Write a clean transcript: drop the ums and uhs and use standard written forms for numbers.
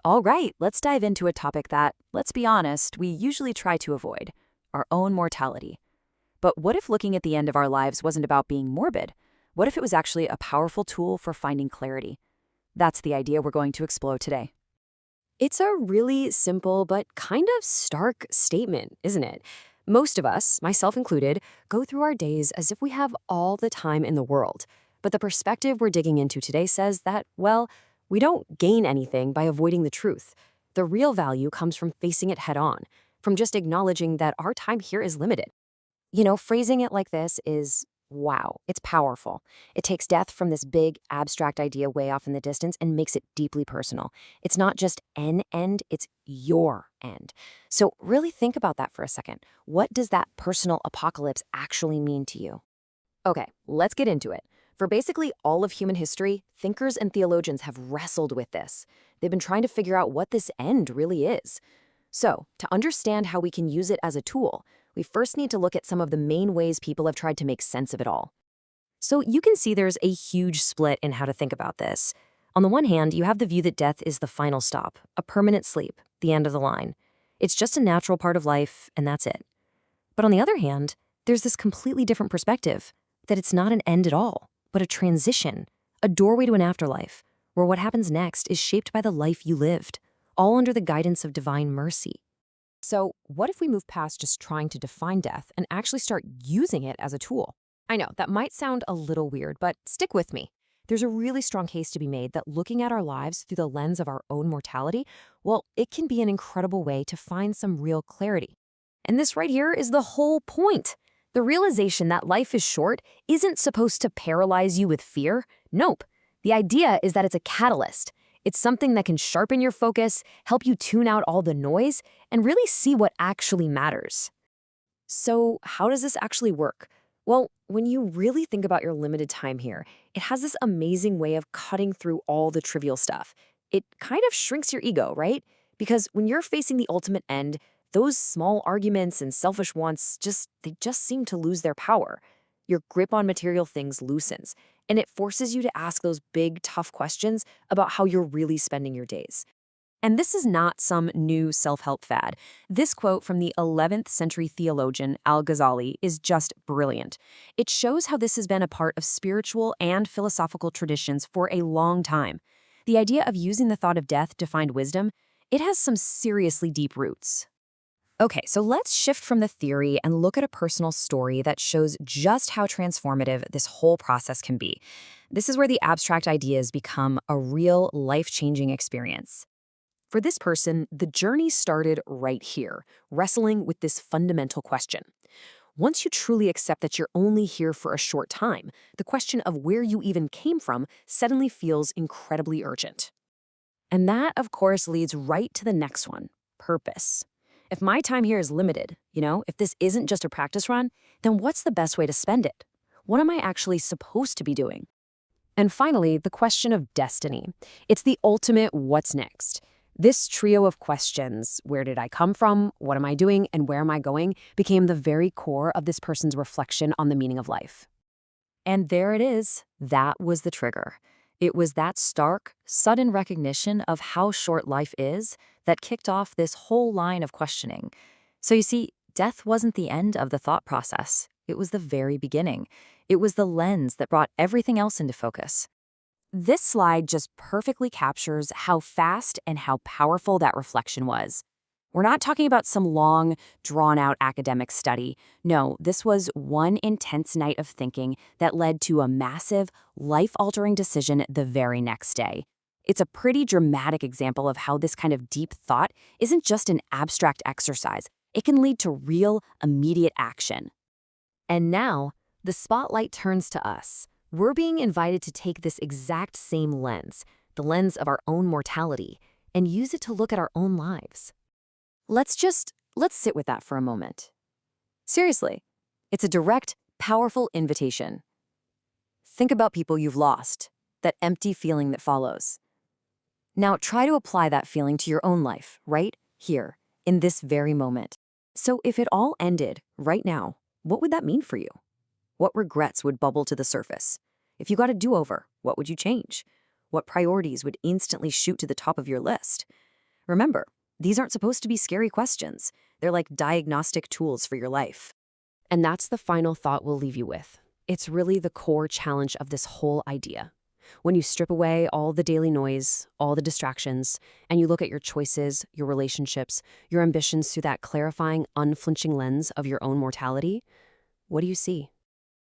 All right, let's dive into a topic that, let's be honest, we usually try to avoid our own mortality. But what if looking at the end of our lives wasn't about being morbid? What if it was actually a powerful tool for finding clarity? That's the idea we're going to explore today. It's a really simple but kind of stark statement, isn't it? Most of us, myself included, go through our days as if we have all the time in the world. But the perspective we're digging into today says that, well, we don't gain anything by avoiding the truth. The real value comes from facing it head on, from just acknowledging that our time here is limited. Phrasing it like this is, wow, it's powerful. It takes death from this big, abstract idea way off in the distance and makes it deeply personal. It's not just an end, it's your end. So really think about that for a second. What does that personal apocalypse actually mean to you? Okay, let's get into it. For basically all of human history, thinkers and theologians have wrestled with this. They've been trying to figure out what this end really is. So, to understand how we can use it as a tool, we first need to look at some of the main ways people have tried to make sense of it all. So you can see there's a huge split in how to think about this. On the one hand, you have the view that death is the final stop, a permanent sleep, the end of the line. It's just a natural part of life, and that's it. But on the other hand, there's this completely different perspective, that it's not an end at all, but a transition, a doorway to an afterlife, where what happens next is shaped by the life you lived, all under the guidance of divine mercy. So, what if we move past just trying to define death and actually start using it as a tool? I know, that might sound a little weird, but stick with me. There's a really strong case to be made that looking at our lives through the lens of our own mortality, well, it can be an incredible way to find some real clarity. And this right here is the whole point. The realization that life is short isn't supposed to paralyze you with fear. Nope. The idea is that it's a catalyst. It's something that can sharpen your focus, help you tune out all the noise, and really see what actually matters. So, how does this actually work? Well, when you really think about your limited time here, it has this amazing way of cutting through all the trivial stuff. It kind of shrinks your ego, right? Because when you're facing the ultimate end, those small arguments and selfish wants they just seem to lose their power. Your grip on material things loosens, and it forces you to ask those big, tough questions about how you're really spending your days. And this is not some new self-help fad. This quote from the 11th century theologian Al-Ghazali is just brilliant. It shows how this has been a part of spiritual and philosophical traditions for a long time. The idea of using the thought of death to find wisdom, it has some seriously deep roots. Okay, so let's shift from the theory and look at a personal story that shows just how transformative this whole process can be. This is where the abstract ideas become a real life-changing experience. For this person, the journey started right here, wrestling with this fundamental question. Once you truly accept that you're only here for a short time, the question of where you even came from suddenly feels incredibly urgent. And that, of course, leads right to the next one, purpose. If my time here is limited, if this isn't just a practice run, then what's the best way to spend it? What am I actually supposed to be doing? And finally, the question of destiny. It's the ultimate what's next. This trio of questions, where did I come from, what am I doing, and where am I going, became the very core of this person's reflection on the meaning of life. And there it is. That was the trigger. It was that stark, sudden recognition of how short life is that kicked off this whole line of questioning. So you see, death wasn't the end of the thought process. It was the very beginning. It was the lens that brought everything else into focus. This slide just perfectly captures how fast and how powerful that reflection was. We're not talking about some long, drawn-out academic study. No, this was one intense night of thinking that led to a massive, life-altering decision the very next day. It's a pretty dramatic example of how this kind of deep thought isn't just an abstract exercise. It can lead to real, immediate action. And now, the spotlight turns to us. We're being invited to take this exact same lens, the lens of our own mortality, and use it to look at our own lives. Let's sit with that for a moment. Seriously, it's a direct, powerful invitation. Think about people you've lost, that empty feeling that follows. Now try to apply that feeling to your own life, right here, in this very moment. So if it all ended right now, what would that mean for you? What regrets would bubble to the surface? If you got a do-over, what would you change? What priorities would instantly shoot to the top of your list? Remember, these aren't supposed to be scary questions. They're like diagnostic tools for your life. And that's the final thought we'll leave you with. It's really the core challenge of this whole idea. When you strip away all the daily noise, all the distractions, and you look at your choices, your relationships, your ambitions through that clarifying, unflinching lens of your own mortality, what do you see?